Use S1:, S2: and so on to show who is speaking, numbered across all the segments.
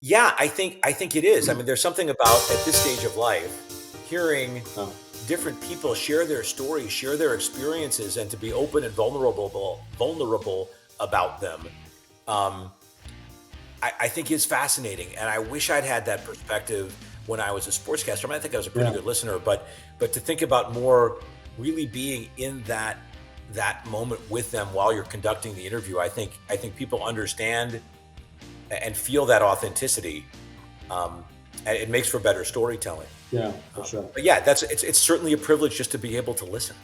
S1: Yeah, I think it is. I mean, there's something about at this stage of life, hearing
S2: Oh,
S1: different people share their stories, share their experiences, and to be open and vulnerable about them. Um, I think is fascinating, and I wish I'd had that perspective when I was a sportscaster. I mean, I think I was a pretty
S2: yeah.
S1: good listener, but to think about more really being in that moment with them while you're conducting the interview, I think people understand and feel that authenticity, um, and it makes for better storytelling.
S2: Yeah, for sure.
S1: But yeah, it's certainly a privilege just to be able to listen.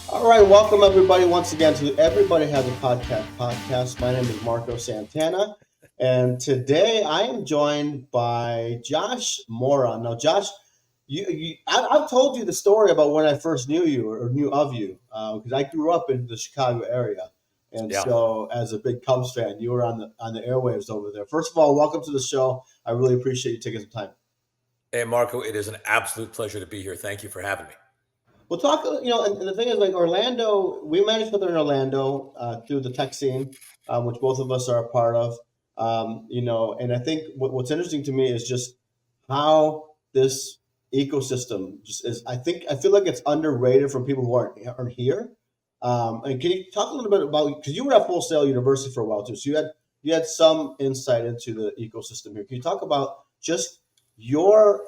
S2: All right, welcome everybody once again to Everybody Has a Podcast. My name is Marco Santana, and today I am joined by Josh Mora. Now, Josh, I've told you the story about when I first knew you or knew of you because I grew up in the Chicago area, and
S1: Yeah.
S2: so as a big Cubs fan, you were on the airwaves over there. First of all, welcome to the show. I really appreciate you taking some time.
S1: Hey, Marco, it is an absolute pleasure to be here. Thank you for having me.
S2: We'll talk, and the thing is, like Orlando, we managed together in Orlando through the tech scene, which both of us are a part of. And I think what's interesting to me is just how this ecosystem just is. I feel like it's underrated from people who aren't here. And can you talk a little bit about because you were at Full Sail University for a while too, so you had some insight into the ecosystem here. Can you talk about just your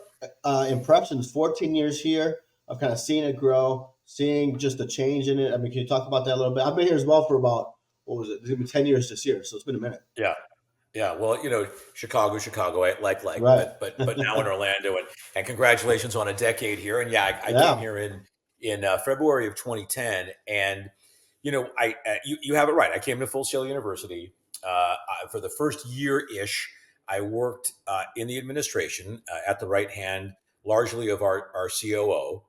S2: impressions? 14 years here of kind of seeing it grow, seeing just the change in it. I mean, can you talk about that a little bit? I've been here as well for about what was it? It's gonna be 10 years this year, so it's been a minute.
S1: Yeah. Yeah, well, Chicago, like,
S2: Right.
S1: but now in Orlando, and congratulations on a decade here. And yeah, I came
S2: Yeah.
S1: here in February of 2010, and you have it right. I came to Full Sail University for the first year ish. I worked in the administration at the right hand, largely of our COO,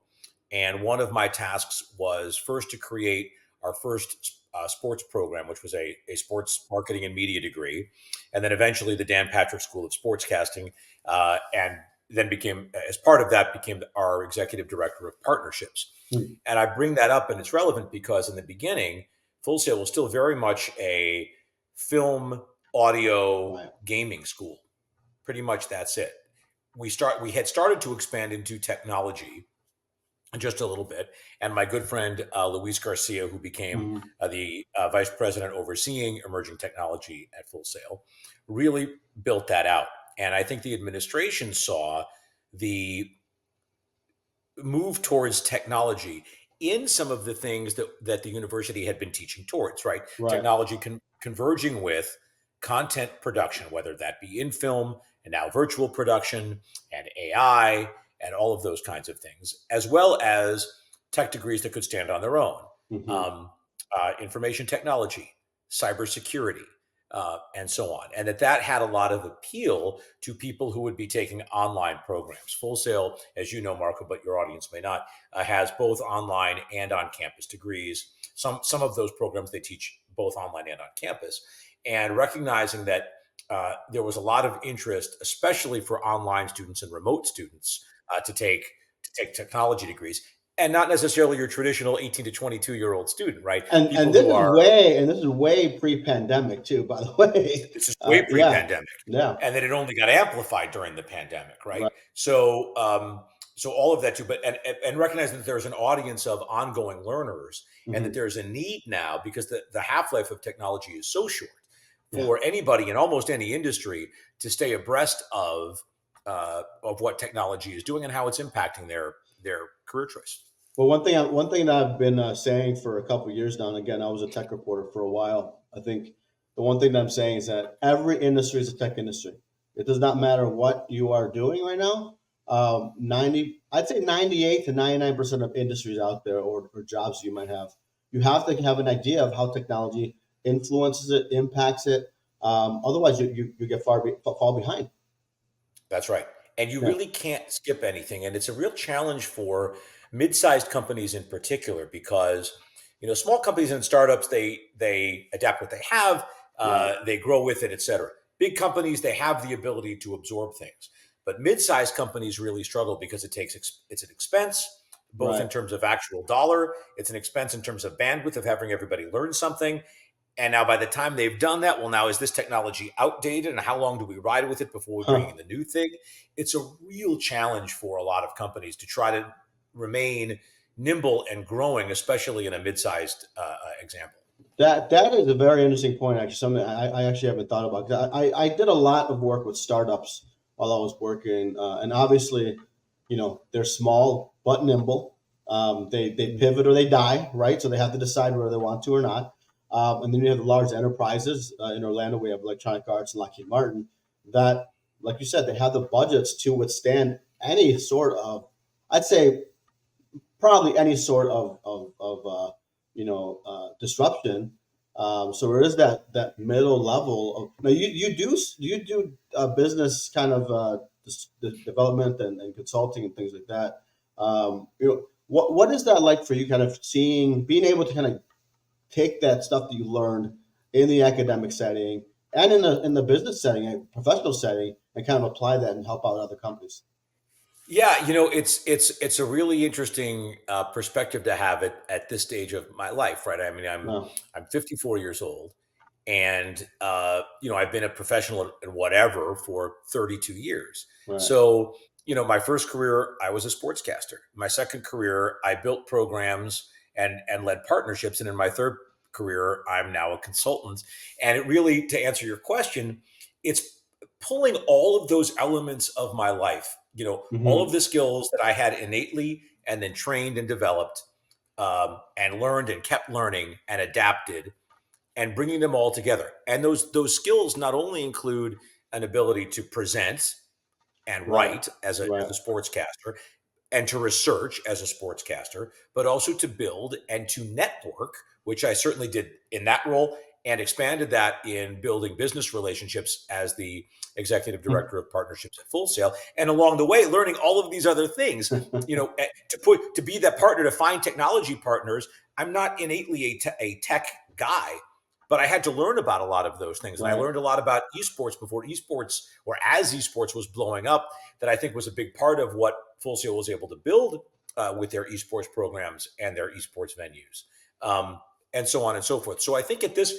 S1: and one of my tasks was first to create our first sports program, which was a sports marketing and media degree, and then eventually the Dan Patrick School of Sportscasting, and then became, as part of that, became our executive director of partnerships.
S2: Hmm.
S1: And I bring that up, and it's relevant because in the beginning, Full Sail was still very much a film, audio,
S2: Right.
S1: gaming school. Pretty much that's it. We had started to expand into technology just a little bit. And my good friend Luis Garcia, who became
S2: Mhm.
S1: the vice president overseeing emerging technology at Full Sail, really built that out. And I think the administration saw the move towards technology in some of the things that the university had been teaching towards, right?
S2: Right.
S1: Technology converging with content production, whether that be in film and now virtual production and AI and all of those kinds of things, as well as tech degrees that could stand on their own.
S2: Hmm.
S1: Um, Information technology, cybersecurity, and so on. And that had a lot of appeal to people who would be taking online programs. Full Sail, as you know, Marco, but your audience may not, has both online and on campus degrees. Some of those programs they teach both online and on campus. And recognizing that there was a lot of interest, especially for online students and remote students, to take technology degrees, and not necessarily your traditional 18 to 22-year-old student, right?
S2: And
S1: People who are
S2: this is way pre-pandemic too, by the way.
S1: This is way
S2: Yeah.
S1: pre-pandemic,
S2: Yeah.
S1: and then it only got amplified during the pandemic, right?
S2: Right.
S1: So all of that too, but and recognizing that there's an audience of ongoing learners, and that
S2: Hmm.
S1: there's a need now because the half life of technology is so short
S2: Yeah.
S1: for anybody in almost any industry to stay abreast of what technology is doing and how it's impacting their career choice.
S2: Well, one thing that I've been saying for a couple of years now, and again, I was a tech reporter for a while. I think the one thing that I'm saying is that every industry is a tech industry. It does not matter what you are doing right now. I'd say 98 to 99% of industries out there or jobs you might have, you have to have an idea of how technology influences it, impacts it. Otherwise, you get fall behind.
S1: That's right. And you
S2: Yeah.
S1: really can't skip anything. And it's a real challenge for mid-sized companies in particular because small companies and startups they adapt what they have,
S2: Right.
S1: they grow with it, et cetera. Big companies they have the ability to absorb things, but mid-sized companies really struggle because it's an expense, both in
S2: Right.
S1: terms of actual dollar, it's an expense in terms of bandwidth of having everybody learn something. And now, by the time they've done that, well, now is this technology outdated, and how long do we ride with it before we bring in
S2: Huh.
S1: the new thing? It's a real challenge for a lot of companies to try to remain nimble and growing, especially in a mid-sized example.
S2: That is a very interesting point. Actually, something I actually haven't thought about. 'Cause I did a lot of work with startups while I was working, and obviously, they're small but nimble. They pivot or they die, right? So they have to decide whether they want to or not. And then you have the large enterprises in Orlando. We have Electronic Arts and Lockheed Martin that, like you said, they have the budgets to withstand any sort of, I'd say, probably any sort of disruption. So there is that middle level of now you do business kind of development and consulting and things like that. What is that like for you? Kind of being able to kind of take that stuff that you learned in the academic setting and in the business setting and professional setting and kind of apply that and help out other companies.
S1: Yeah, it's a really interesting perspective to have at this stage of my life, right? I mean,
S2: No,
S1: I'm 54 years old, and I've been a professional in whatever for 32 years.
S2: right.
S1: So, my first career, I was a sportscaster. My second career, I built programs and led partnerships, and in my third career, I'm now a consultant. And it really, to answer your question, it's pulling all of those elements of my life, all of
S2: Hmm.
S1: the skills that I had innately and then trained and developed, and learned and kept learning and adapted, and bringing them all together. And those skills not only include an ability to present and
S2: Right.
S1: write as
S2: Right.
S1: a sportscaster, and to research as a sportscaster, but also to build and to network, which I certainly did in that role, and expanded that in building business relationships as the executive director of partnerships at Full Sail. And along the way, learning all of these other things, to be that partner, to find technology partners. I'm not innately a tech guy, but I had to learn about a lot of those things. And I
S2: Right.
S1: learned a lot about esports before esports, or as esports was blowing up, that I think was a big part of what Full Sail was able to build with their esports programs and their esports venues, and so on and so forth. So I think at this,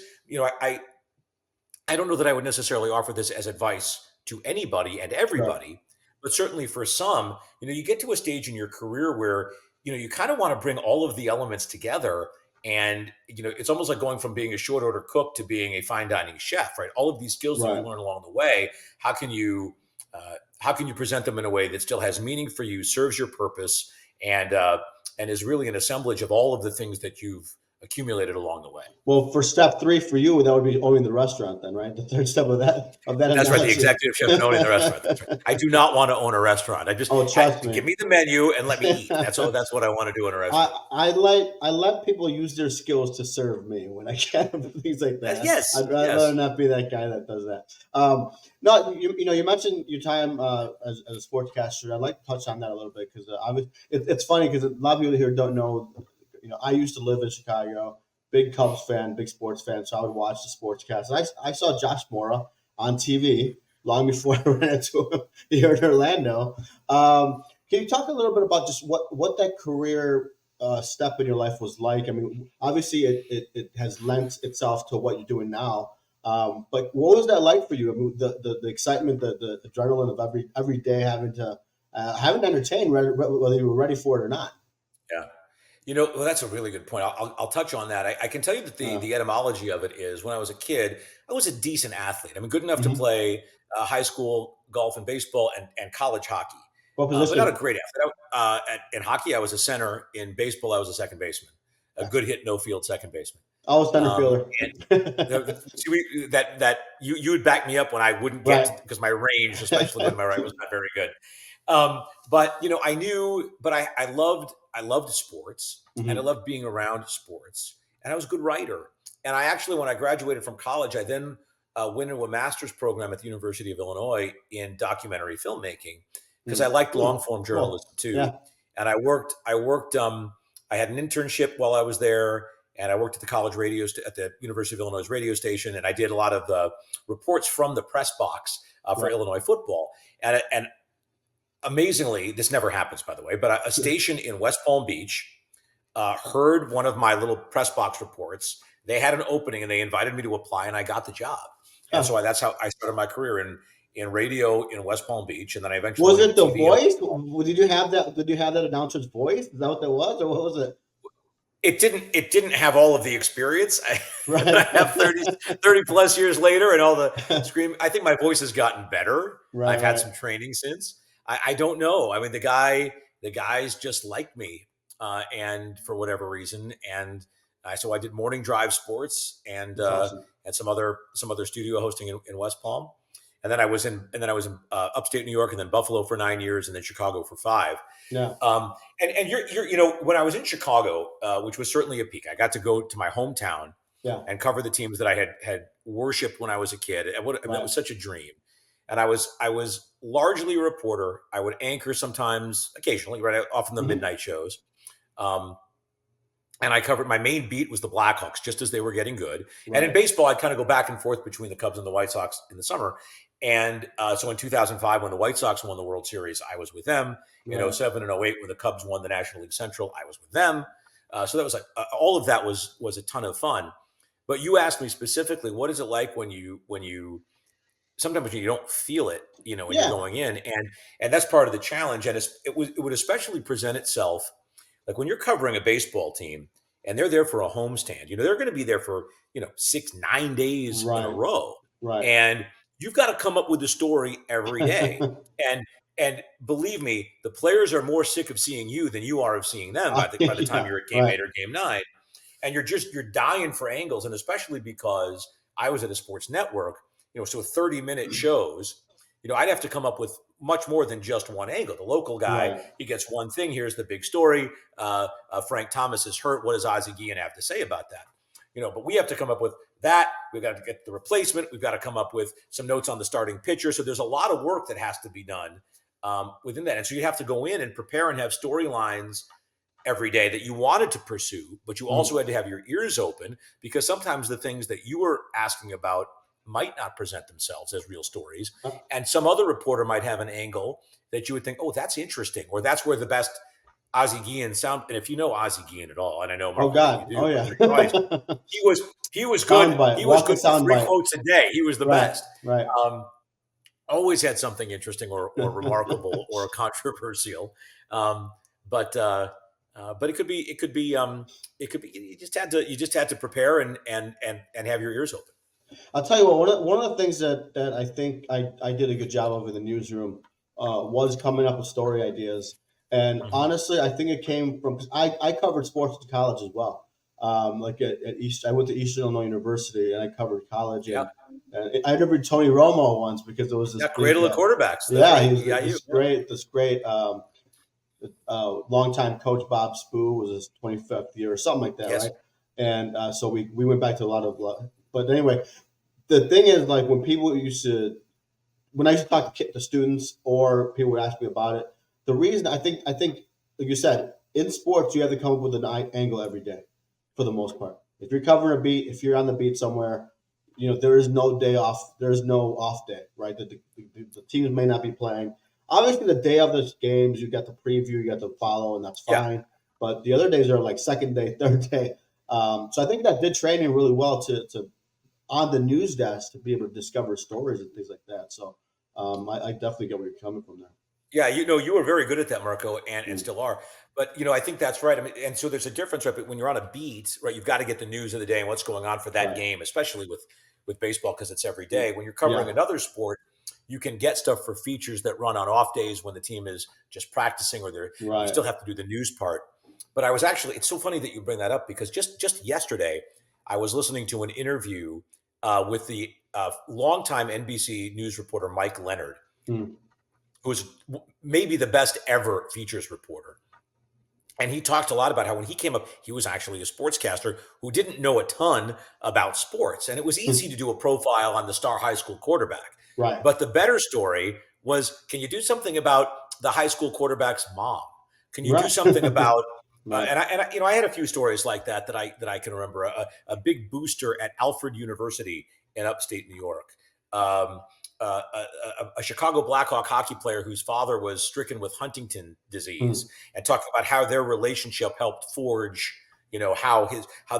S1: I don't know that I would necessarily offer this as advice to anybody and
S2: Sure.
S1: everybody, but certainly for some, you get to a stage in your career where you kind of want to bring all of the elements together. And it's almost like going from being a short order cook to being a fine dining chef, right? All of these skills that you
S2: Right.
S1: learn along the way, how can you how can you present them in a way that still has meaning for you, serves your purpose, and is really an assemblage of all of the things that you've accumulated along the way?
S2: Well, for step three for you, that would be owning the restaurant, then, right? The third step of that
S1: That's right, the
S2: analogy.
S1: executive chef and owning the restaurant. That's right. I do not want to own a restaurant. I just
S2: Oh, trust
S1: give
S2: me.
S1: me the menu and let me eat. That's all. That's what I want to do in a restaurant.
S2: I let people use their skills to serve me when I can, things like that.
S1: Yes,
S2: I'd rather
S1: yes.
S2: not be that guy that does that. No, you mentioned your time as a sportscaster. I'd like to touch on that a little bit because it's funny because a lot of people here don't know. I used to live in Chicago, big Cubs fan, big sports fan, so I would watch the sportscast. And I saw Josh Mora on TV long before I ran into him here in Orlando. Can you talk a little bit about just what that career step in your life was like? I mean, obviously it has lent itself to what you're doing now. But what was that like for you? I mean, the excitement, the adrenaline of every day having to entertain whether you were ready for it or not.
S1: Yeah. Well, that's a really good point. I'll touch on that. I can tell you that
S2: Uh,
S1: the etymology of it is when I was a kid, I was a decent athlete. I mean, good enough to
S2: mhm.
S1: play high school golf and baseball and college hockey,
S2: What
S1: but not a
S2: position?
S1: great athlete. In hockey, I was a center. In baseball, I was a second baseman, a good hit, no field second baseman.
S2: I was center fielder.
S1: And see, that you would back me up when I wouldn't get
S2: Right.
S1: to, because my range, especially when my right, was not very good. But I knew, but I loved sports, and I
S2: Hmm.
S1: loved being around sports, and I was a good writer. And I actually, when I graduated from college, I then went into a master's program at the University of Illinois in documentary filmmaking because I liked long form journalism
S2: Cool.
S1: too.
S2: Yeah.
S1: And I worked. I had an internship while I was there, and I worked at the college at the University of Illinois radio station, and I did a lot of the reports from the press box for
S2: Right.
S1: Illinois football. And amazingly, this never happens, by the way, but a station in West Palm Beach heard one of my little press box reports. They had an opening and they invited me to apply, and I got the job. And so
S2: Huh.
S1: that's how I started my career in radio in West Palm Beach, and then I eventually
S2: Was
S1: went
S2: it
S1: into
S2: the
S1: TV.
S2: voice? Did you have that? Did you have that announcer's voice? Is that what that was, or what was it?
S1: It didn't have all of the experience. I
S2: Right.
S1: have 30 plus years later and all the scream. I think my voice has gotten better.
S2: Right.
S1: I've had
S2: Right.
S1: some training since. I don't know. I mean, the guys just liked me, and for whatever reason, and so I did morning drive sports
S2: That's awesome.
S1: and some other studio hosting in West Palm, and then I was in upstate New York, and then Buffalo for 9 years, and then Chicago for five.
S2: Yeah.
S1: And when I was in Chicago, which was certainly a peak, I got to go to my hometown
S2: Yeah.
S1: and cover the teams that I had worshipped when I was a kid. That
S2: Right.
S1: was such a dream. And I was largely a reporter. I would anchor sometimes, occasionally, right, often the
S2: Hmm.
S1: midnight shows. Um, and I covered my main beat was the Blackhawks, just as they were getting good. And in
S2: Right.
S1: baseball, I'd kind of go back and forth between the Cubs and the White Sox in the summer. And so in 2005, when the White Sox won the World Series, I was with them. In
S2: Right.
S1: '07 and '08, when the Cubs won the National League Central, I was with them. So that was like all of that was a ton of fun. But you asked me specifically, what is it like when you sometimes you don't feel it, when you're
S2: Yeah.
S1: going in, and that's part of the challenge. And it would especially present itself like when you're covering a baseball team and they're there for a homestand. They're going to be there for 6, 9 days in a
S2: Right.
S1: row,
S2: Right.
S1: and you've got to come up with a story every day. And believe me, the players are more sick of seeing you than you are of seeing them by the time
S2: Yeah.
S1: you're at game
S2: Right.
S1: 8 or game 9, and you're dying for angles, and especially because I was at a sports network, so 30-minute shows, I'd have to come up with much more than just one angle. The local guy,
S2: Right.
S1: he gets one thing. Here's the big story. Frank Thomas is hurt. What does Ozzie Guillen have to say about that? But we have to come up with that. We've got to get the replacement. We've got to come up with some notes on the starting pitcher. So there's a lot of work that has to be done within that. And so you have to go in and prepare and have storylines every day that you wanted to pursue, but you
S2: Mhm.
S1: also had to have your ears open, because sometimes the things that you were asking about might not present themselves as real stories.
S2: Uh,
S1: And some other reporter might have an angle that you would think, oh, that's interesting, or that's where the best Ozzie Guillen sound. And if you know Ozzie Guillen at all, and I know
S2: Oh
S1: Marco that you
S2: God. Oh
S1: do,
S2: yeah.
S1: but Christ, he was he was good.
S2: Soundbite.
S1: He was
S2: Walking
S1: good for three
S2: soundbite.
S1: quotes a day. He was the
S2: Right.
S1: best.
S2: Right.
S1: Um, Always had something interesting or remarkable or controversial. Um, but it could be you just had to prepare and have your ears open.
S2: I'll tell you what. One of the things that I think I did a good job of in the newsroom was coming up with story ideas. And
S1: Mhm.
S2: honestly, I think it came from because I covered sports at college as well. Like at East, I went to Eastern Illinois University and I covered college,
S1: Yeah,
S2: and I interviewed Tony Romo once because there was this
S1: yeah,
S2: big
S1: cradle of quarterbacks. That's
S2: yeah,
S1: right.
S2: he was
S1: EIU.
S2: this great longtime coach Bob Spoo was his 25th year or something like that,
S1: Yes.
S2: right? And so we went back to a lot of, but anyway, the thing is like when I used to talk to students or people would ask me about it, the reason I think like you said in sports you have to come up with an angle every day for the most part. If you're covering a beat, if you're on the beat somewhere, there is no day off. There is no off day, right? The teams may not be playing. Obviously, the day of the games, you got the preview, you got to follow, and that's
S1: Yeah.
S2: fine. But the other days are like second day, third day. So I think that did train me really well to on the news desk to be able to discover stories and things like that. So I definitely get where you're coming from there.
S1: Yeah, you were very good at that, Marco, and
S2: Mm,
S1: still are. But I think that's right. I mean, and so there's a difference, right? But when you're on a beat, right, you've got to get the news of the day and what's going on for that
S2: right.
S1: game, especially with baseball because it's every
S2: Mm,
S1: day. When you're covering
S2: yeah.
S1: another sport, you can get stuff for features that run on off days when the team is just practicing, or you
S2: Right.
S1: still have to do the news part. But it's so funny that you bring that up, because just yesterday I was listening to an interview with the longtime NBC news reporter Mike Leonard,
S2: Mm,
S1: who's maybe the best ever features reporter. And he talked a lot about how when he came up, he was actually a sportscaster who didn't know a ton about sports. And it was easy
S2: mm,
S1: to do a profile on the star high school quarterback.
S2: right.
S1: But the better story was, can you do something about the high school quarterback's mom? Can you do
S2: Right.
S1: something about
S2: Right.
S1: and I had a few stories like that I can remember. A big booster at Alfred University in upstate New York. Um, a Chicago Blackhawk hockey player whose father was stricken with Huntington disease,
S2: Mm,
S1: and talking about how their relationship helped forge, how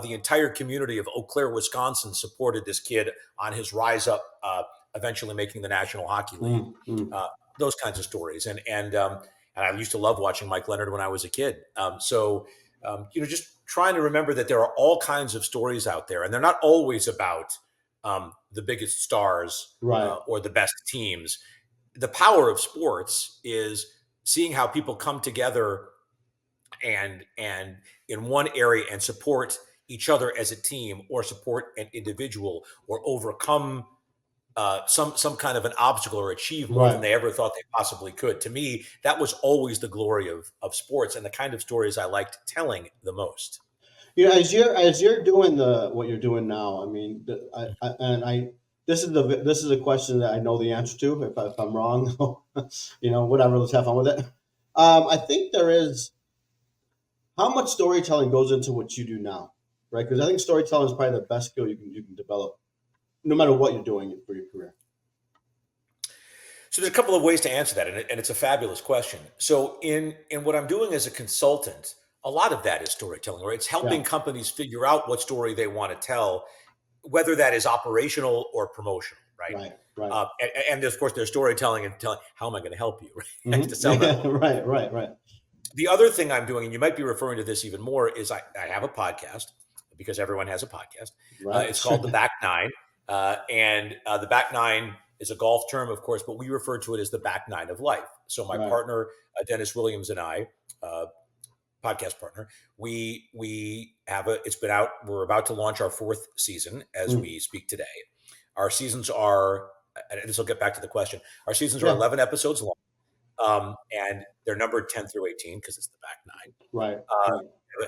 S1: the entire community of Eau Claire, Wisconsin, supported this kid on his rise up, eventually making the National Hockey League.
S2: mm, mm.
S1: Uh, those kinds of stories, and I used to love watching Mike Leonard when I was a kid. Just trying to remember that there are all kinds of stories out there, and they're not always about the biggest stars
S2: Right,
S1: or the best teams. The power of sports is seeing how people come together and in one area and support each other as a team, or support an individual, or overcome some kind of an obstacle, or achieve more than
S2: right.
S1: they ever thought they possibly could. To me, that was always the glory of sports, and the kind of stories I liked telling the most.
S2: As you're doing the what you're doing now, I mean, this is a question that I know the answer to. If I'm wrong, whatever. Let's have fun with it. I think there is how much storytelling goes into what you do now, right? Because I think storytelling is probably the best skill you can develop, no matter what you're doing for your career.
S1: So there's a couple of ways to answer that, and it's a fabulous question. So in what I'm doing as a consultant, a lot of that is storytelling, right? It's
S2: Yeah,
S1: helping companies figure out what story they want to tell, whether that is operational or promotional, right?
S2: right, right.
S1: And of course, there's storytelling and telling, how am I going to help you, right? I have to
S2: Hmm.
S1: sell that a little bit.
S2: Right, right, right,
S1: The other thing I'm doing, and you might be referring to this even more, is I have a podcast, because everyone has a podcast. It's
S2: right.
S1: called The Back Nine. The Back Nine is a golf term, of course, but we refer to it as the back nine of life. So my
S2: Right.
S1: partner, Dennis Williams, and I, uh, podcast partner, we have it's been out. We're about to launch our fourth season as
S2: Mm.
S1: we speak today. Our seasons are, and this will get back to the question, our seasons are
S2: Yeah.
S1: 11 episodes long, and they're numbered 10 through 18 because it's the back nine.
S2: Right. Right.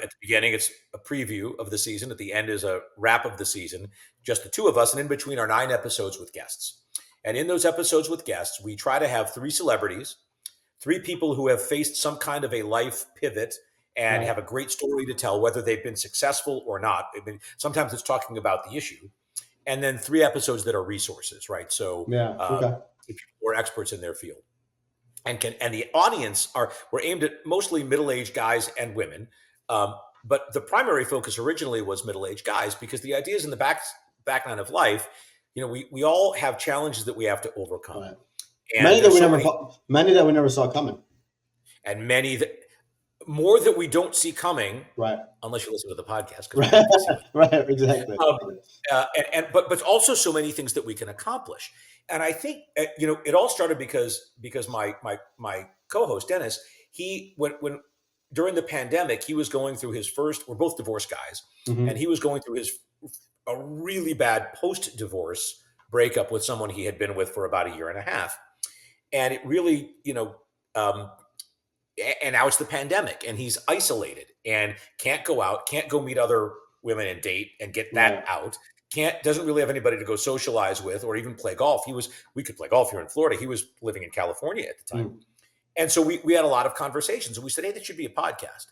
S1: At the beginning, it's a preview of the season. At the end is a wrap of the season, just the two of us. And in between are 9 episodes with guests. And in those episodes with guests, we try to have three celebrities, three people who have faced some kind of a life pivot and
S2: Right.
S1: have a great story to tell, whether they've been successful or not. I mean, sometimes it's talking about the issue. And then 3 episodes that are resources, right? So
S2: Yeah. Okay.
S1: people who are experts in their field. And the audience were aimed at mostly middle-aged guys and women, but the primary focus originally was middle-aged guys, because the ideas in the background of life, we all have challenges that we have to overcome,
S2: Right.
S1: and there's so many,
S2: Many that we never saw coming.
S1: and many that more that we don't see coming,
S2: Right.
S1: unless you listen to the podcast, because we
S2: Right.
S1: definitely see them.
S2: Right. Exactly.
S1: Um, but also so many things that we can accomplish. And I think it all started because my co-host Dennis, he when during the pandemic, he was going through his first. We're both divorced guys, and
S2: Hmm.
S1: he was going through a really bad post-divorce breakup with someone he had been with for about a year and a half, and it really um, and now it's the pandemic, and he's isolated and can't go out, can't go meet other women and date and get that
S2: Right.
S1: out. Can't Doesn't really have anybody to go socialize with or even play golf. We could play golf here in Florida. He was living in California at the time.
S2: Mm.
S1: And so we had a lot of conversations, and we said, hey, that should be a podcast.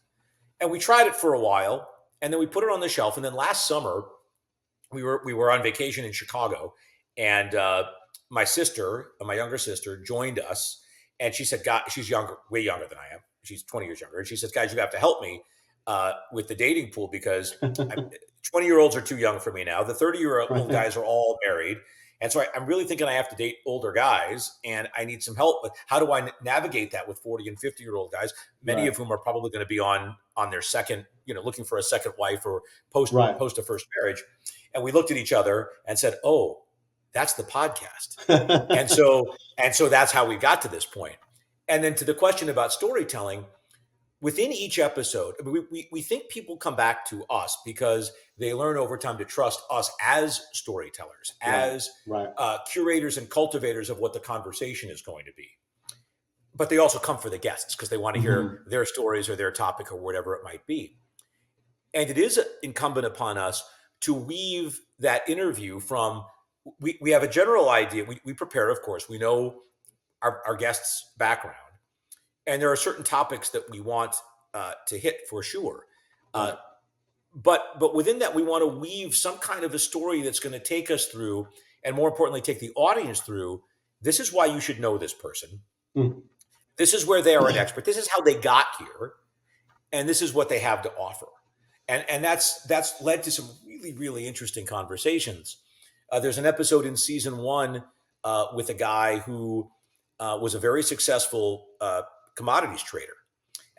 S1: And we tried it for a while, and then we put it on the shelf. And then last summer, we were on vacation in Chicago, and my sister, my younger sister, joined us, and she said, "God, she's younger, way younger than I am. She's 20 years younger." And she says, "Guys, you have to help me with the dating pool, because 20-year-olds are too young for me now. The 30-year-old
S2: Right.
S1: guys are all married." And so I'm really thinking I have to date older guys, and I need some help with how do I navigate that with 40 and 50-year-old guys, many
S2: Right.
S1: of whom are probably going to be on their second, looking for a second wife, or post
S2: Right.
S1: post a first marriage. And we looked at each other and said, "Oh, that's the podcast." And so that's how we got to this point. And then to the question about storytelling, within each episode, I mean, we think people come back to us because they learn over time to trust us as storytellers,
S2: Right.
S1: as
S2: Right.
S1: curators and cultivators of what the conversation is going to be. But they also come for the guests because they want to hear
S2: Hmm.
S1: their stories or their topic or whatever it might be. And it is incumbent upon us to weave that interview from, we have a general idea. We prepare, of course, we know our guest's background, and there are certain topics that we want to hit for sure. Uh,
S2: Right.
S1: but within that, we want to weave some kind of a story that's going to take us through, and more importantly, take the audience through This is why you should know this person.
S2: Mm.
S1: This is where they are an expert. This is how they got here, and this is what they have to offer. And that's led to some really really interesting conversations. There's an episode in season one with a guy who was a very successful commodities trader.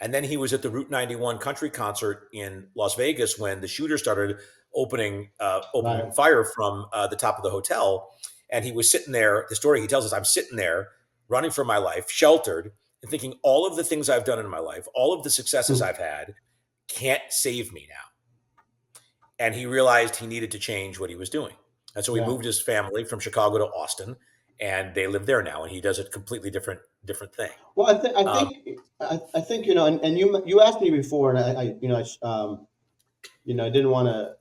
S1: And then he was at the Route 91 country concert in Las Vegas when the shooter started opening
S2: Right.
S1: fire from the top of the hotel. And he was sitting there. The story he tells us, I'm sitting there running for my life, sheltered, and thinking all of the things I've done in my life, all of the successes
S2: Mm.
S1: I've had, can't save me now. And he realized he needed to change what he was doing. And so he
S2: Yeah.
S1: moved his family from Chicago to Austin, and they live there now. And he does a completely different thing.
S2: Well,
S1: Um,
S2: I think and you asked me before, and I didn't want to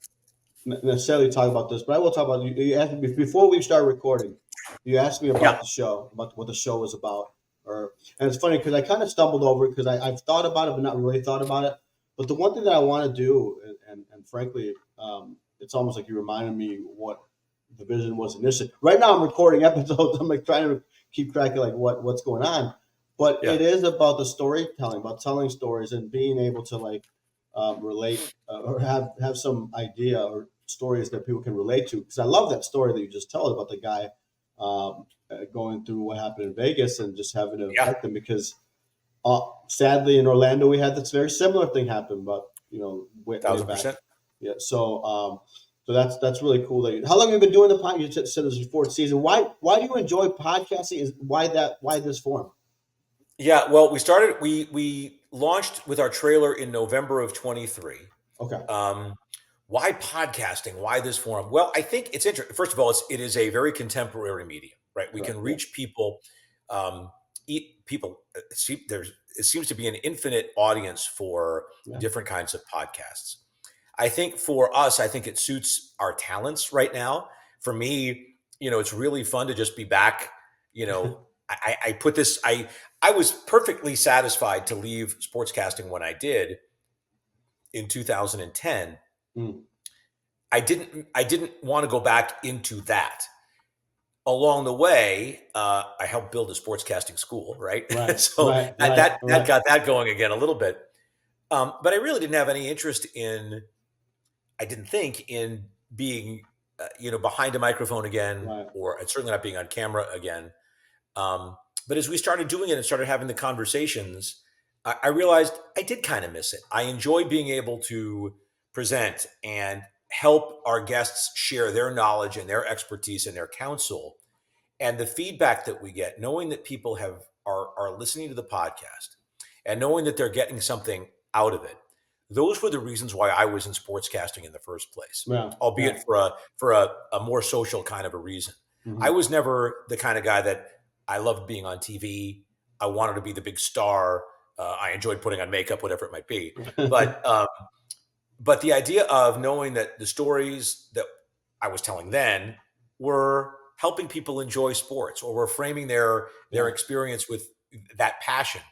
S2: necessarily talk about this, but I will talk about you asked me before we started recording. You asked me
S1: yeah,
S2: about the show, about what the show was about, and it's funny because I kind of stumbled over it because I've thought about it, but not really thought about it. But the one thing that I want to do, and frankly, it's almost like you reminded me what the vision was initially. Right now, I'm recording episodes. I'm like trying to keep track of like what's going on, but
S1: yeah,
S2: it is about the storytelling, about telling stories and being able to like relate or have some idea or stories that people can relate to. Because I love that story that you just told about the guy going through what happened in Vegas and just having to
S1: yeah,
S2: affect them. Because sadly in Orlando we had this very similar thing happen, but way
S1: thousand
S2: back.
S1: percent.
S2: Yeah. So that's really cool. How long have you been doing the podcast? You said this is your fourth season. Why do you enjoy podcasting? Is why this form?
S1: Yeah, well, we launched with our trailer in November of 23.
S2: Okay.
S1: Um, why podcasting? Why this forum? Well, I think it's interesting. First of all, it is a very contemporary medium, right? We
S2: Right.
S1: can
S2: Yeah.
S1: reach people, eat people. It seems to be an infinite audience for
S2: Yeah.
S1: different kinds of podcasts. I think for us, I think it suits our talents right now. For me, it's really fun to just be back. You know, I put this. I was perfectly satisfied to leave sportscasting when I did in 2010.
S2: Mm.
S1: I didn't want to go back into that. Along the way, I helped build a sportscasting school, right?
S2: Right.
S1: So
S2: Right.
S1: that,
S2: Right.
S1: that that
S2: Right.
S1: got that going again a little bit. But I really didn't have any interest in. I didn't think in being, behind a microphone again,
S2: Right.
S1: or certainly not being on camera again. Um, but as we started doing it and started having the conversations, I realized I did kind of miss it. I enjoy being able to present and help our guests share their knowledge and their expertise and their counsel, and the feedback that we get, knowing that people are listening to the podcast and knowing that they're getting something out of it. Those were the reasons why I was in sportscasting in the first place,
S2: Yeah. Yeah.
S1: albeit for a more social kind of a reason. I
S2: Hmm.
S1: was never the kind of guy that I loved being on TV. I wanted to be the big star. I enjoyed putting on makeup, whatever it might be. But but the idea of knowing that the stories that I was telling then were helping people enjoy sports, or were framing their
S2: Yeah.
S1: experience with that passion.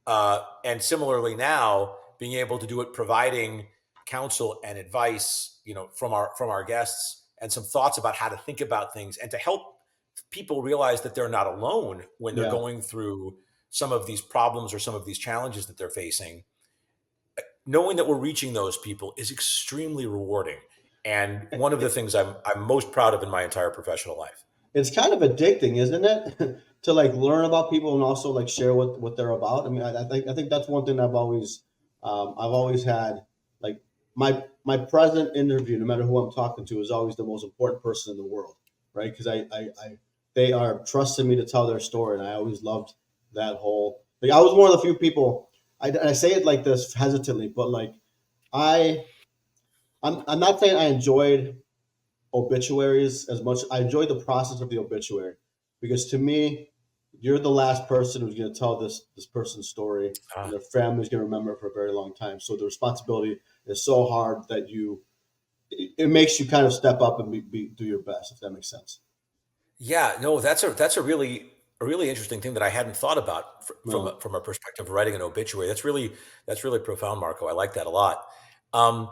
S1: And similarly now, being able to do it, providing counsel and advice, from our guests, and some thoughts about how to think about things, and to help people realize that they're not alone when they're
S2: Yeah.
S1: going through some of these problems or some of these challenges that they're facing. Knowing that we're reaching those people is extremely rewarding, and one of the
S2: It,
S1: things I'm most proud of in my entire professional life.
S2: it's kind of addicting, isn't it? To like learn about people and also like share what they're about. I mean, I think that's one thing I've always had like my present interview, no matter who I'm talking to, is always the most important person in the world, right? Because I they are trusting me to tell their story, and I always loved that whole. Like I was one of the few people. I say it like this hesitantly, but like I I'm not saying I enjoyed obituaries as much. I enjoy the process of the obituary because to me, you're the last person who's going to tell this person's story, and
S1: Ah,
S2: their family's going to remember it for a very long time. So the responsibility is so hard that it makes you kind of step up and do your best, if that makes sense.
S1: yeah, no, that's a really interesting thing that I hadn't thought about from
S2: No,
S1: from a perspective of writing an obituary. That's really profound, Marco. I like that a lot. Um,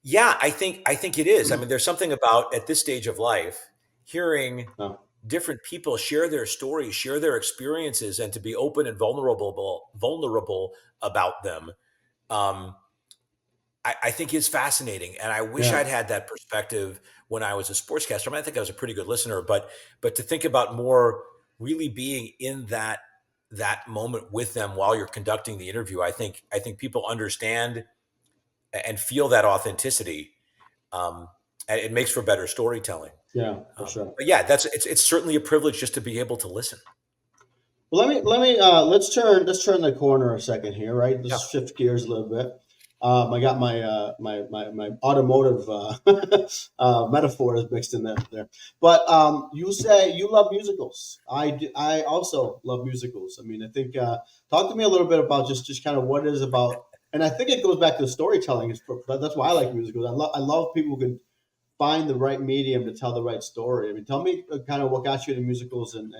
S1: yeah, I think it is. I mean, there's something about, at this stage of life, hearing
S2: no.
S1: different people share their stories, share their experiences, and to be open and vulnerable about them, um, I think is fascinating. And I wish
S2: Yeah,
S1: I'd had that perspective when I was a sportscaster. I mean, I think I was a pretty good listener, but to think about more really being in that moment with them while you're conducting the interview, I think people understand and feel that authenticity. Um, and it makes for better storytelling.
S2: yeah, for sure.
S1: But yeah, it's certainly a privilege just to be able to listen.
S2: Well, let's turn the corner a second here, right?
S1: Yeah.
S2: Let's shift gears a little bit. I got my automotive metaphors mixed in there. But you say you love musicals. I also love musicals. I mean, I think talk to me a little bit about just kind of what it is about, and I think it goes back to the storytelling. That's why I like musicals. I love people who can find the right medium to tell the right story. I mean, tell me kind of what got you into musicals and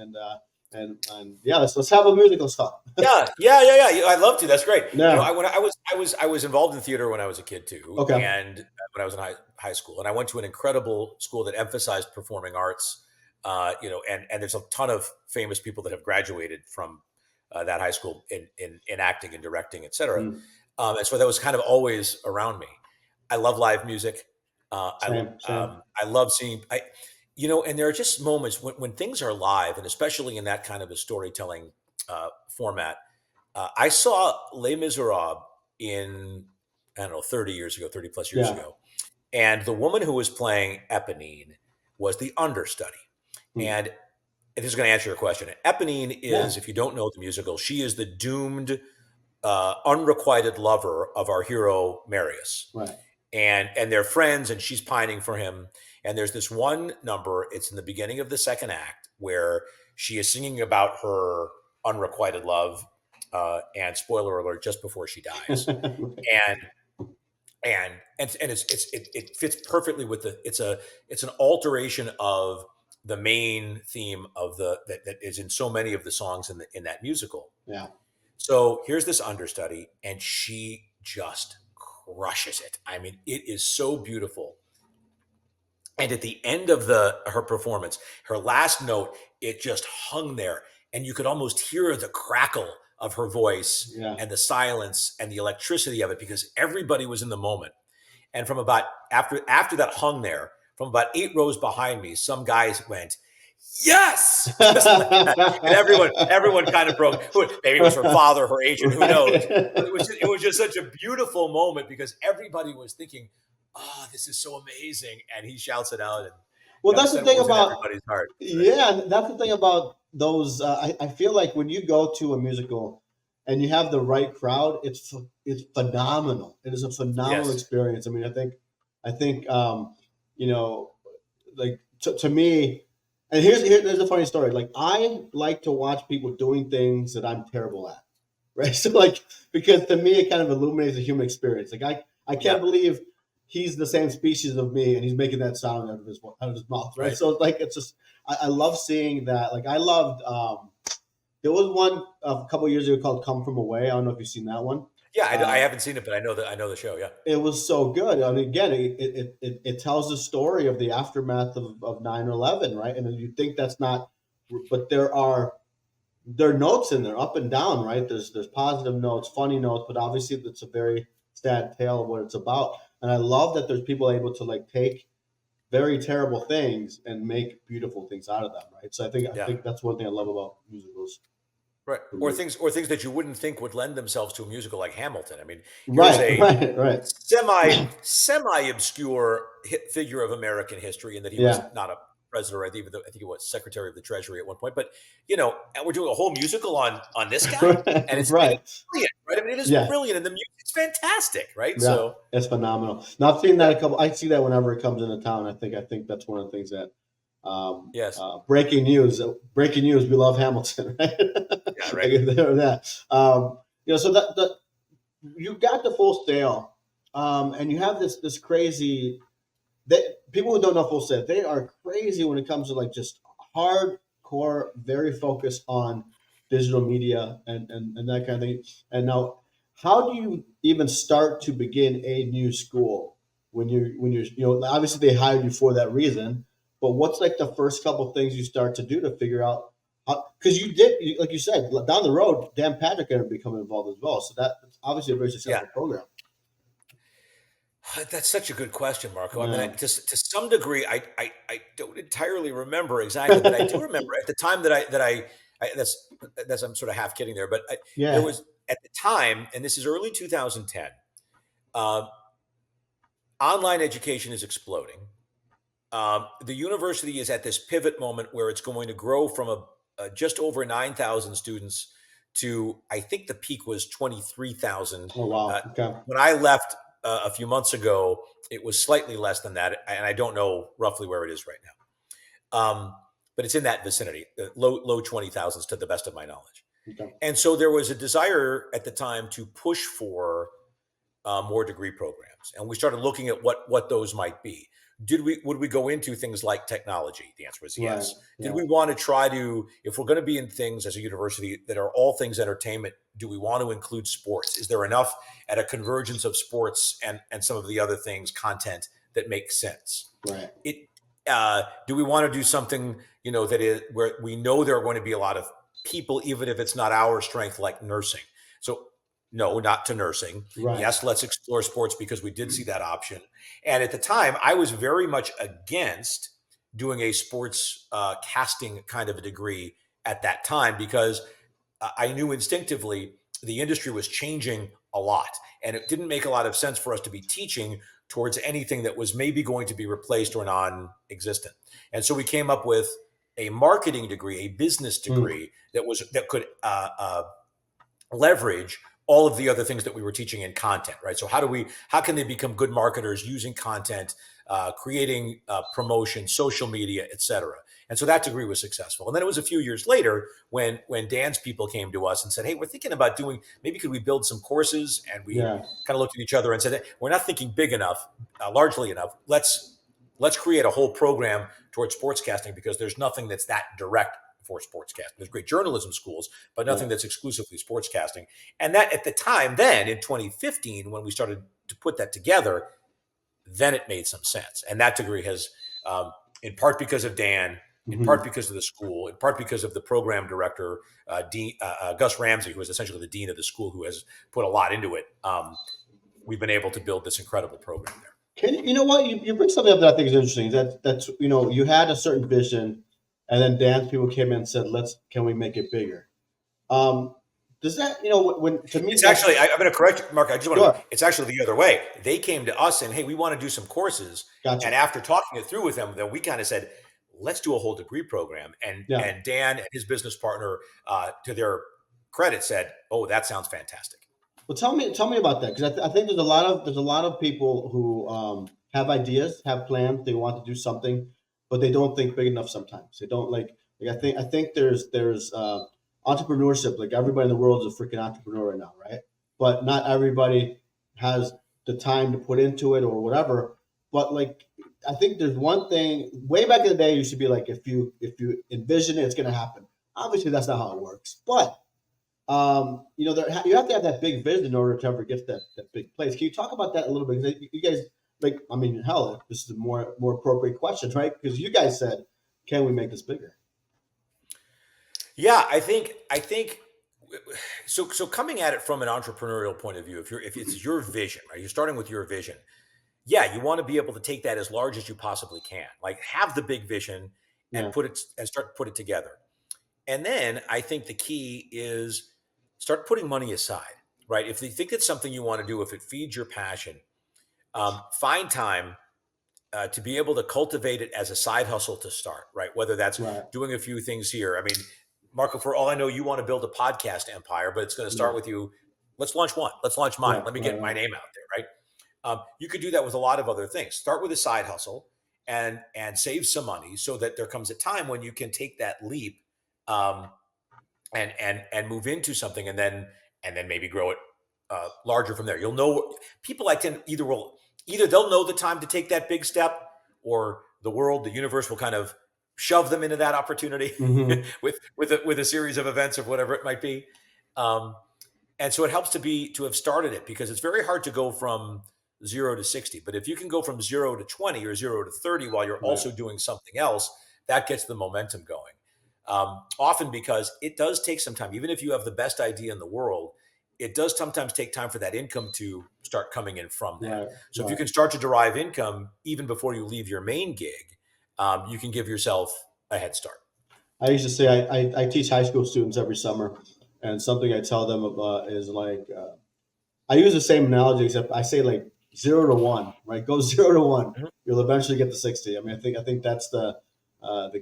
S2: yeah, let's have a musical talk.
S1: Yeah. I'd love to. That's great.
S2: Yeah.
S1: When I was involved in theater when I was a kid too,
S2: Okay.
S1: and when I was in high school, and I went to an incredible school that emphasized performing arts. And there's a ton of famous people that have graduated from that high school in acting and directing, etc.
S2: Mm,
S1: And so that was kind of always around me. I love live music.
S2: same. Same.
S1: I love seeing. And there are just moments when things are live, and especially in that kind of a storytelling format. I saw Les Miserables in, I don't know, 30 years ago, 30 plus years
S2: Yeah.
S1: ago. And the woman who was playing Eponine was the understudy.
S2: Mm,
S1: And this is going to answer your question. Eponine
S2: yeah.
S1: is, if you don't know the musical, she is the doomed, unrequited lover of our hero, Marius.
S2: Right.
S1: And they're friends, and she's pining for him. And there's this one number, it's in the beginning of the second act, where she is singing about her unrequited love, and spoiler alert, just before she dies. And it fits perfectly with it's an alteration of the main theme of that is in so many of the songs in that musical.
S2: Yeah.
S1: So here's this understudy, and she just crushes it. I mean, it is so beautiful. And at the end of her performance, her last note, it just hung there, and you could almost hear the crackle of her voice
S2: Yeah.
S1: and the silence and the electricity of it because everybody was in the moment. And from about after that hung there, from about 8 rows behind me, some guys went, "Yes!" Just like that. And everyone kind of broke. Maybe it was her father, her agent, who knows? But it was just such a beautiful moment because everybody was thinking, "Oh, this is so amazing!" And he shouts it out, and
S2: Well, that's the
S1: sent what
S2: thing
S1: was in
S2: about
S1: everybody's heart. Right?
S2: yeah, that's the thing about those. I feel like when you go to a musical and you have the right crowd, it's phenomenal. It is a phenomenal
S1: Yes.
S2: experience. I mean, I think you know, like to me, and here's a funny story. Like I like to watch people doing things that I'm terrible at, right? So like because to me it kind of illuminates the human experience. Like I can't
S1: Yeah.
S2: believe he's the same species of me and he's making that sound out of his mouth, right?
S1: Right.
S2: So like it's just I love seeing that. Like I loved there was one a couple years ago called Come From Away. I don't know if you've seen that one.
S1: Yeah. I
S2: Uh,
S1: haven't seen it, but I know the show. Yeah.
S2: it was so good. I mean, again, it tells the story of the aftermath of 9/11, right? And then you think that's not, but there are notes in there, up and down, right? There's positive notes, funny notes, but obviously it's a very sad tale of what it's about. And I love that there's people able to like take very terrible things and make beautiful things out of them, right? So I
S1: Yeah.
S2: think that's one thing I love about musicals
S1: Right.
S2: for
S1: Or
S2: me.
S1: things that you wouldn't think would lend themselves to a musical like Hamilton. I mean, here's
S2: Right,
S1: a
S2: right, right.
S1: semi obscure figure of American history in that he was
S2: Yeah.
S1: not a president, or I think he was Secretary of the Treasury at one point. But and we're doing a whole musical on this guy, and it's
S2: Right.
S1: brilliant, right? I mean, it is
S2: Yeah.
S1: brilliant, and the music's fantastic, right?
S2: Yeah.
S1: So
S2: It's phenomenal. Now I've seen that
S1: yeah,
S2: a couple. I see that whenever it comes into town. I think that's one of the things that
S1: yes,
S2: breaking news. Breaking news. We love Hamilton, right?
S1: yeah,
S2: I
S1: right,
S2: get there that. So that you got the full sale, and you have this crazy. They, people who don't know full sail, they are crazy when it comes to like just hardcore, very focused on digital media and that kind of thing. And now, how do you even start to begin a new school when you're obviously they hired you for that reason. but what's like the first couple things you start to do to figure out how? Because you did, like you said, down the road, Dan Patrick ended up becoming involved as well. So that's obviously a very
S1: Yeah.
S2: successful program.
S1: That's such a good question, Marco. I mean,
S2: Yeah.
S1: to some degree, I don't entirely remember exactly, but I do remember at the time that's I'm sort of half kidding there, but there
S2: Yeah.
S1: was at the time, and this is early 2010. Uh, Online education is exploding. The university is at this pivot moment where it's going to grow from a just over 9,000 students to, I think the peak was 23,000.
S2: Oh
S1: Uh,
S2: wow. Okay.
S1: when I left a few months ago, it was slightly less than that, and I don't know roughly where it is right now. But it's in that vicinity, low 20,000s to the best of my knowledge.
S2: Okay.
S1: And so there was a desire at the time to push for more degree programs, and we started looking at what those might be. Would we go into things like technology? The answer was
S2: Right.
S1: yes. Did
S2: Yeah.
S1: we want to try to, if we're going to be in things as a university that are all things entertainment, do we want to include sports? Is there enough at a convergence of sports and some of the other things, content that makes sense?
S2: Right.
S1: It Do we want to do something that is where we know there are going to be a lot of people, even if it's not our strength, like nursing? So no, not to nursing.
S2: Right.
S1: Yes, let's explore sports because we did see that option. And at the time, I was very much against doing a sports casting kind of a degree at that time because I knew instinctively the industry was changing a lot. And it didn't make a lot of sense for us to be teaching towards anything that was maybe going to be replaced or non existent. And so we came up with a marketing degree, a business
S2: Mm.
S1: degree that could leverage all of the other things that we were teaching in content, right? So how can they become good marketers using content, creating promotion, social media, et cetera? And so that degree was successful. And then it was a few years later when Dan's people came to us and said, hey, we're thinking about doing, maybe could we build some courses? And we
S2: Yeah.
S1: kind of looked at each other and said, we're not thinking big enough, largely enough. Let's create a whole program towards sportscasting because there's nothing that's that direct for sportscasting. There's great journalism schools, but nothing
S2: Right.
S1: that's exclusively sportscasting. And that at the time, then in 2015, when we started to put that together, then it made some sense. And that degree has, in part because of Dan, in part
S2: Hmm.
S1: because of the school, in part because of the program director, Gus Ramsey, who is essentially the dean of the school, who has put a lot into it. We've been able to build this incredible program there.
S2: You know what? You bring something up that I think is interesting. That's you had a certain vision, and then dance people came in and said, can we make it bigger? Um, does that when to me
S1: It's
S2: that's
S1: actually, I'm going to correct you, Mark. I just want to,
S2: sure.
S1: it's actually the other way. They came to us and, hey, we want to do some courses. And
S2: Gotcha.
S1: after talking it through with them, then we kind of said, let's do a whole degree program.
S2: Yeah.
S1: And Dan and his business partner, to their credit, said, oh, that sounds fantastic.
S2: Well, tell me about that because I think there's a lot of people who have ideas, have plans, they want to do something, but they don't think big enough. Sometimes they don't I think there's entrepreneurship. Like everybody in the world is a freaking entrepreneur right now, right? But not everybody has the time to put into it or whatever. But like I think there's one thing way back in the day, you should be like if you envision it, it's going to happen. Obviously, that's not how it works, but you have to have that big vision in order to ever get to that big place. Can you talk about that a little bit? 'Cause you guys, like, I mean, hell, this is a more appropriate question, right? Because you guys said, "Can we make this bigger?"
S1: Yeah, I think so coming at it from an entrepreneurial point of view, if it's your vision, right? You're starting with your vision. Yeah, you want to be able to take that as large as you possibly can. Like have the big vision and
S2: Yeah,
S1: start to put it together. And then I think the key is start putting money aside, right? If you think it's something you want to do, if it feeds your passion, find time to be able to cultivate it as a side hustle to start, right? Whether that's
S2: right.
S1: doing a few things here. I mean, Marco, for all I know, you want to build a podcast empire, but it's going to
S2: Yeah,
S1: start with you. Let's launch one. Let's launch mine.
S2: yeah,
S1: Let me
S2: right,
S1: get my
S2: right.
S1: name out there, right? You could do that with a lot of other things. Start with a side hustle and save some money so that there comes a time when you can take that leap um, and move into something and then maybe grow it larger from there. You'll know people I tend either they'll know the time to take that big step, or the world, the universe will kind of shove them into that opportunity
S2: Mm-hmm.
S1: with a series of events or whatever it might be. Um, and so it helps to have started it because it's very hard to go from 0 to 60. But if you can go from 0 to 20 or 0 to 30 while you're
S2: Right.
S1: also doing something else, that gets the momentum going. Often because it does take some time, even if you have the best idea in the world, it does sometimes take time for that income to start coming in from that.
S2: Right.
S1: So if you
S2: Right.
S1: can start to derive income even before you leave your main gig, you can give yourself a head start.
S2: I used to say I teach high school students every summer, and something I tell them about is like I use the same analogy except I say like 0 to 1, right? Go 0 to 1.
S1: Mhm.
S2: You'll eventually get to 60. I mean, I think that's the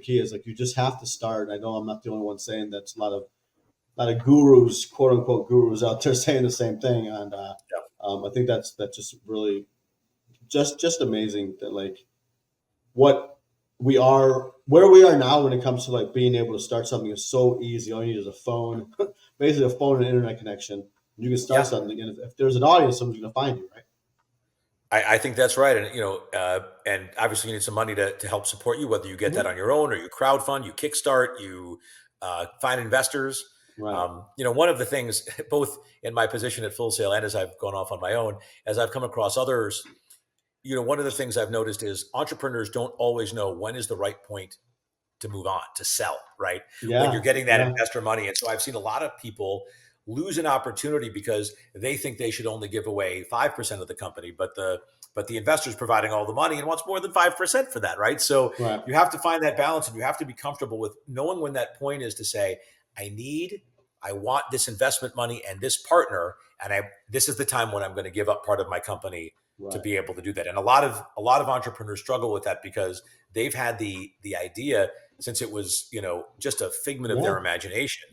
S2: key is like you just have to start. I know I'm not the only one saying that's a lot of gurus, quote unquote gurus out there saying the same thing, and
S1: Yeah.
S2: I think that's just really just amazing that like what we are where we are now when it comes to like being able to start something is so easy. All you need is a phone, basically a phone and internet connection. You can start
S1: Yeah.
S2: something, and if there's an audience, someone's going to find you, right?
S1: I think that's right. And, and obviously you need some money to help support you, whether you get that
S2: Mhm.
S1: on your own or you crowdfund, you kickstart, you find investors.
S2: Right.
S1: One of the things, both in my position at Full Sail and as I've gone off on my own, as I've come across others, one of the things I've noticed is entrepreneurs don't always know when is the right point to move on, to sell, right? When you're
S2: Yeah.
S1: getting that
S2: Yeah.
S1: investor money. And so I've seen a lot of people lose an opportunity because they think they should only give away 5% of the company, but the investor's providing all the money and wants more than 5% for that, right? So
S2: Right.
S1: you have to find that balance and you have to be comfortable with knowing when that point is to say, I want this investment money and this partner, and this is the time when I'm going to give up part of my company to
S2: Right.
S1: be able to do that. And a lot of entrepreneurs struggle with that because they've had the idea since it was just a figment of their
S2: Yeah.
S1: imagination,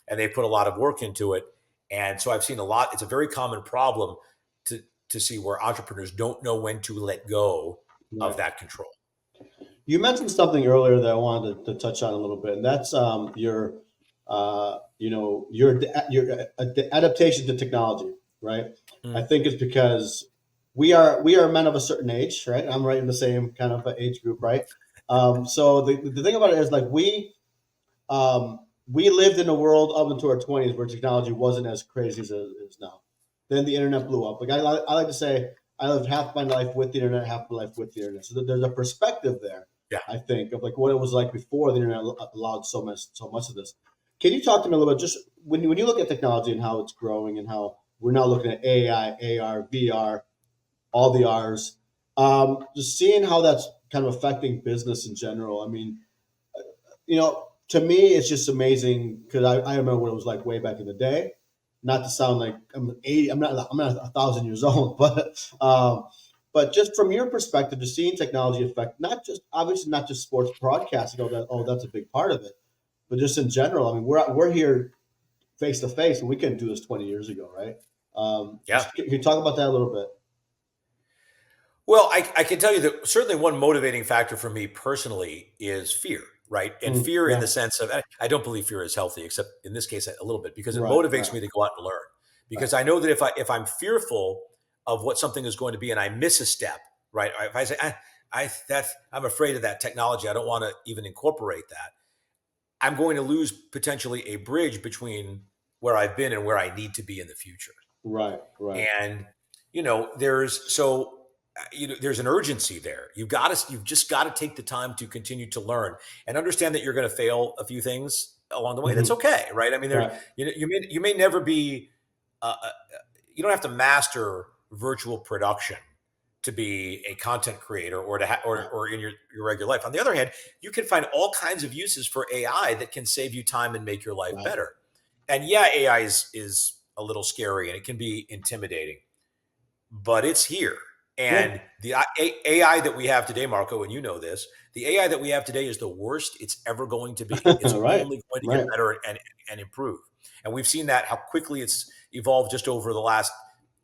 S1: and they put a lot of work into it. And so I've seen a lot. It's a very common problem to see where entrepreneurs don't know when to let go of
S2: Right.
S1: that control.
S2: You mentioned something earlier that I wanted to touch on a little bit, and that's your adaptation to technology, right? I
S1: Mm.
S2: think it's because we are men of a certain age, right? I'm right in the same kind of age group, right? So the thing about it is like we lived in a world up into our 20s where technology wasn't as crazy as it is now. Then the internet blew up. Like I like to say, I lived half my life with the internet, half my life with the internet. So there's a perspective there,
S1: Yeah.
S2: I think, of like what it was like before the internet allowed so much of this. Can you talk to me a little bit, just when you look at technology and how it's growing and how we're now looking at AI, AR, VR, all the R's, just seeing how that's kind of affecting business in general. I mean, to me, it's just amazing because I remember what it was like way back in the day. Not to sound like I'm 80, I'm not 1,000 years old, but just from your perspective, just seeing technology affect not just sports broadcasting. That's a big part of it, but just in general. I mean, we're here face to face, and we couldn't do this 20 years ago, right?
S1: Yeah.
S2: Can you talk about that a little bit?
S1: Well, I can tell you that certainly one motivating factor for me personally is fear, right? And fear in the
S2: Yeah,
S1: sense of, I don't believe fear is healthy, except in this case a little bit, because it
S2: right,
S1: motivates
S2: right,
S1: me to go out and learn.
S2: right,
S1: Because I know that if I'm fearful of what something is going to be and I miss a step, right? If I say, I'm afraid of that technology, I don't want to even incorporate that. I'm going to lose potentially a bridge between where I've been and where I need to be in the future.
S2: right, right.
S1: And there's an urgency there. You've just got to take the time to continue to learn and understand that you're going to fail a few things along the way. That's
S2: Hmm.
S1: okay, right? I mean,
S2: Right.
S1: you may never be you don't have to master virtual production to be a content creator or
S2: Right.
S1: or in your regular life. On the other hand, you can find all kinds of uses for AI that can save you time and make your life
S2: Right.
S1: better. And yeah, AI is a little scary and it can be intimidating, but it's here.
S2: Yeah.
S1: And the AI that we have today, Marco, and you know this, the AI that we have today is the worst it's ever going to be. It's
S2: Right.
S1: only going to get
S2: Right.
S1: better and improve. And we've seen that how quickly it's evolved just over the last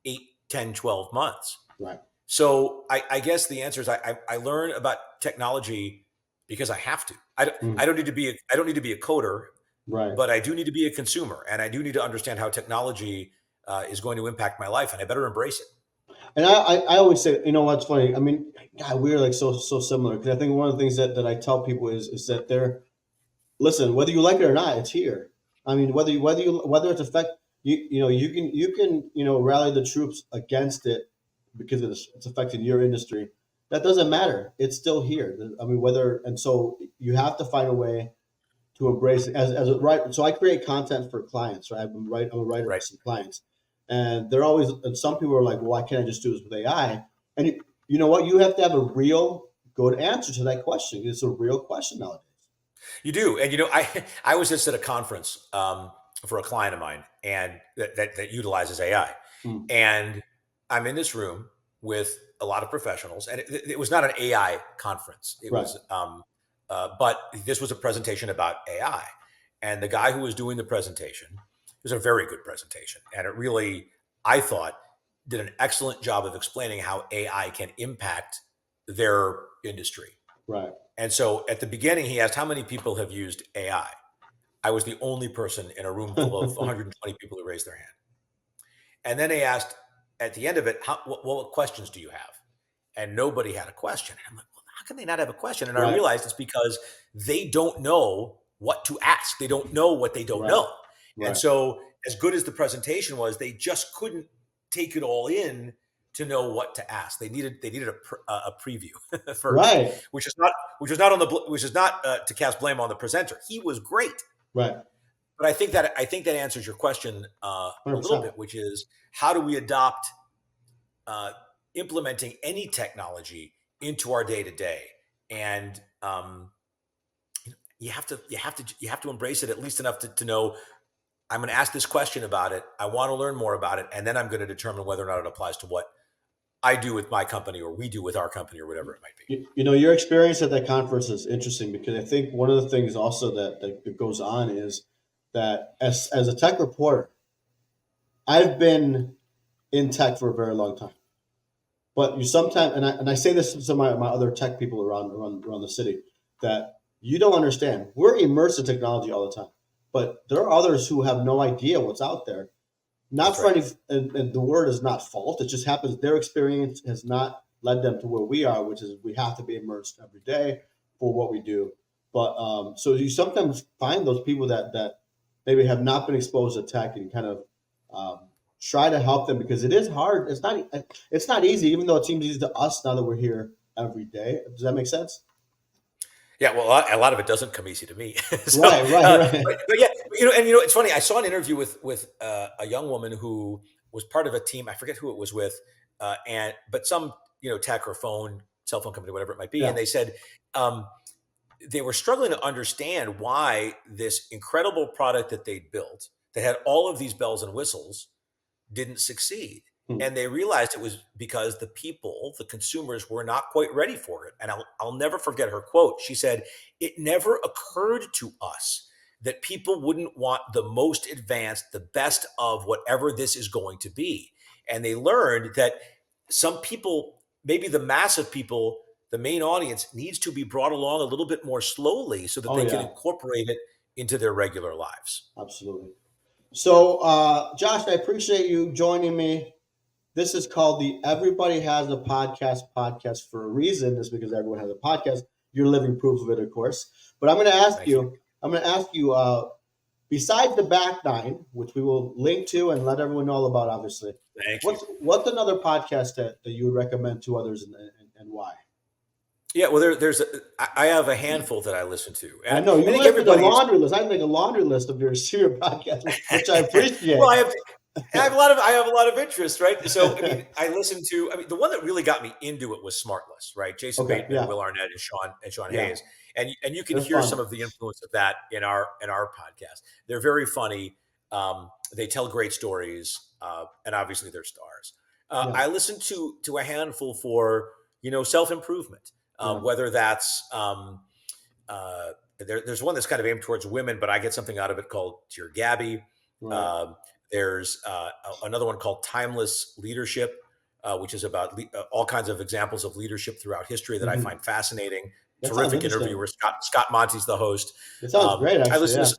S1: 8, 10, 12 months.
S2: Right.
S1: So I guess the answer is I learn about technology because I have to. I
S2: Mm.
S1: don't need to be I don't need to be a coder,
S2: Right.
S1: but I do need to be a consumer, and I do need to understand how technology is going to impact my life, and I better embrace it.
S2: And I always say, what's funny? I mean, God, we're like so similar because I think one of the things that I tell people is that listen, whether you like it or not, it's here. I mean, whether it's affect you, you can rally the troops against it because it's affecting your industry, that doesn't matter. It's still here. I mean, whether and so you have to find a way to embrace it as a writer. So I create content for clients, right? I'm a writer for
S1: Right.
S2: some clients, and they're always and some people are like, well, why can't I just do this with AI? And you know what? You have to have a real good answer to that question. It's a real question nowadays.
S1: You do, and I was just at a conference for a client of mine, and that utilizes AI,
S2: Hmm.
S1: and I'm in this room with a lot of professionals, and it was not an AI conference. It
S2: Right,
S1: was, but this was a presentation about AI, and the guy who was doing the presentation was a very good presentation, and it really, I thought, did an excellent job of explaining how AI can impact their industry.
S2: right.
S1: And so at the beginning, he asked how many people have used AI. I was the only person in a room full of 120 people who raised their hand. And then they asked at the end of it, what questions do you have? And nobody had a question. And I'm like, well, how can they not have a question? And I
S2: Right,
S1: realized it's because they don't know what to ask. They don't know what they don't
S2: right,
S1: know. And
S2: right,
S1: so, as good as the presentation was, they just couldn't take it all in to know what to ask. They needed a preview first,
S2: right,
S1: which is not to cast blame on the presenter. He was great,
S2: right.
S1: but I think that answers your question a little
S2: 100%.
S1: bit, which is how do we adopt uh, implementing any technology into our day to day, and you have to embrace it at least enough to know I'm going to ask this question about it. I want to learn more about it, and then I'm going to determine whether or not it applies to what I do with my company or we do with our company or whatever it might be.
S2: You know, your experience at that conference is interesting because I think one of the things also that goes on is that as a tech reporter, I've been in tech for a very long time. But you sometimes, and I say this to some of my other tech people around the city, that you don't understand. We're immersed in technology all the time, but there are others who have no idea what's out there. Not
S1: That's
S2: for
S1: right.
S2: any, and the word is not fault. It just happens their experience has not led them to where we are, which is we have to be immersed every day for what we do. But so you sometimes find those people that maybe have not been exposed to tech and kind of um, try to help them because it is hard. It's not easy, even though it seems easy to us now that we're here every day. Does that make sense?
S1: Yeah, well, a lot of it doesn't come easy to me. so,
S2: Right, right, right.
S1: but yeah, it's funny. I saw an interview with a young woman who was part of a team. I forget who it was with, but some tech or cell phone company, whatever it might be, and
S2: Yeah.
S1: they said um, they were struggling to understand why this incredible product that they'd built that had all of these bells and whistles didn't succeed.
S2: Hmm.
S1: And they realized it was because the people, the consumers, were not quite ready for it. And I'll never forget her quote. She said, "It never occurred to us that people wouldn't want the most advanced, the best of whatever this is going to be." And they learned that some people, maybe the mass of people, the main audience, needs to be brought along a little bit more slowly so that
S2: Oh
S1: they can
S2: yeah,
S1: incorporate it into their regular lives.
S2: absolutely. So, Josh, I appreciate you joining me. This is called the Everybody Has a podcast for a reason. Just because everyone has a podcast, you're living proof of it, of course. But
S1: Thank you.
S2: I'm going to ask you, besides the back nine, which we will link to and let everyone know all about, obviously,
S1: Thank you.
S2: what's another podcast that you would recommend to others and why?
S1: Yeah, well, I have a handful that I listen to, and
S2: I know
S1: I
S2: you
S1: think
S2: list like a
S1: everybody is.
S2: laundry list. I make a laundry list of your podcast, which I appreciate.
S1: Well, I have a lot of interest, right? So, I mean, the one that really got me into it was Smartless, right? Jason
S2: Okay,
S1: Bateman,
S2: yeah,
S1: Will Arnett, and Sean
S2: yeah,
S1: Hayes, and you can
S2: they're
S1: hear
S2: fun.
S1: some of the influence of that in our podcast. They're very funny. They tell great stories, and obviously they're stars.
S2: Yeah,
S1: I listen to a handful for self improvement,
S2: right,
S1: whether that's there's one that's kind of aimed towards women, but I get something out of it called Dear Gabby.
S2: right.
S1: Um, there's another one called Timeless Leadership, which is about all kinds of examples of leadership throughout history that I
S2: Hmm.
S1: find fascinating.
S2: That sounds
S1: Terrific interview
S2: interesting.
S1: where Scott Monty's the host.
S2: It sounds great,
S1: I
S2: actually.
S1: listen
S2: Yeah,
S1: to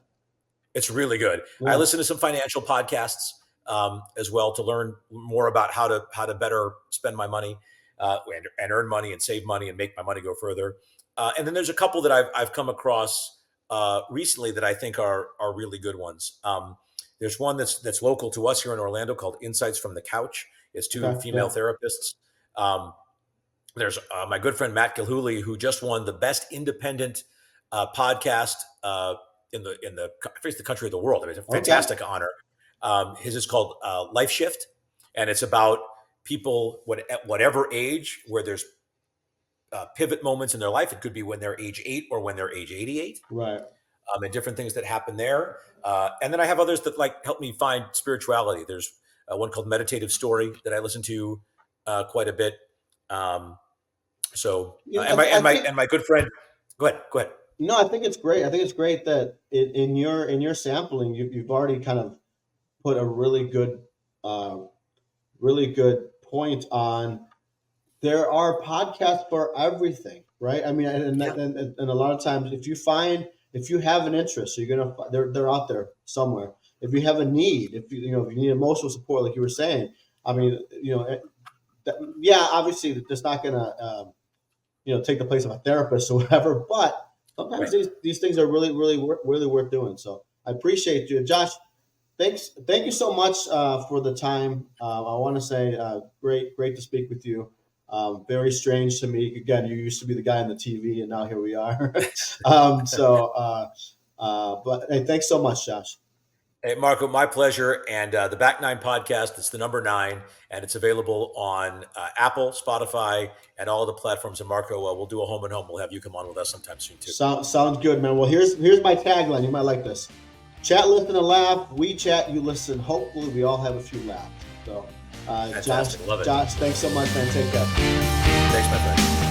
S1: It's really good. I
S2: yeah,
S1: listen to some financial podcasts as well to learn more about how to better spend my money and earn money and save money and make my money go further. And then there's a couple that I've come across recently that I think are really good ones. There's one that's local to us here in Orlando called Insights from the Couch. It's two
S2: Okay.
S1: female
S2: Yeah.
S1: therapists. Um, there's my good friend Matt Gilhooly, who just won the best independent podcast I think the country of the world. I mean, it's a
S2: Okay.
S1: fantastic honor. His is called Life Shift, and it's about people at whatever age where there's pivot moments in their life. It could be when they're age 8 or when they're age 88,
S2: Right.
S1: and different things that happen there. And then I have others that like help me find spirituality. There's one called Meditative Story that I listen to quite a bit. Um, so
S2: I, I think
S1: and my good friend, go ahead.
S2: no, I think it's great. I think it's great that in your sampling, you've already kind of put a uh, really good point on. There are podcasts for everything, right? I mean,
S1: Yeah,
S2: and a lot of times, if you have an interest, you're gonna they're out there somewhere. If you have a need, if you need emotional support, like you were saying, I mean, yeah, obviously, that's not gonna take the place of a therapist or whatever. But sometimes
S1: right.
S2: these things are really worth doing. So I appreciate you, Josh. Thank you so much for the time. I want to say great to speak with you. Very strange to me. Again, you used to be the guy on the TV, and now here we are. But hey, thanks so much, Josh.
S1: Hey, Marco, my pleasure. And the Back Nine podcast, it's the number 9, and it's available on Apple, Spotify, and all the platforms. And Marco, we'll do a home and home. We'll have you come on with us sometime soon too.
S2: Sounds good, man. Well, here's my tagline. You might like this. Chat, listen, and laugh. We chat, you listen. Hopefully, we all have a few laughs. So,
S1: Fantastic. Love it.
S2: Josh, thanks so much, man. Take care.
S1: Thanks, my friend.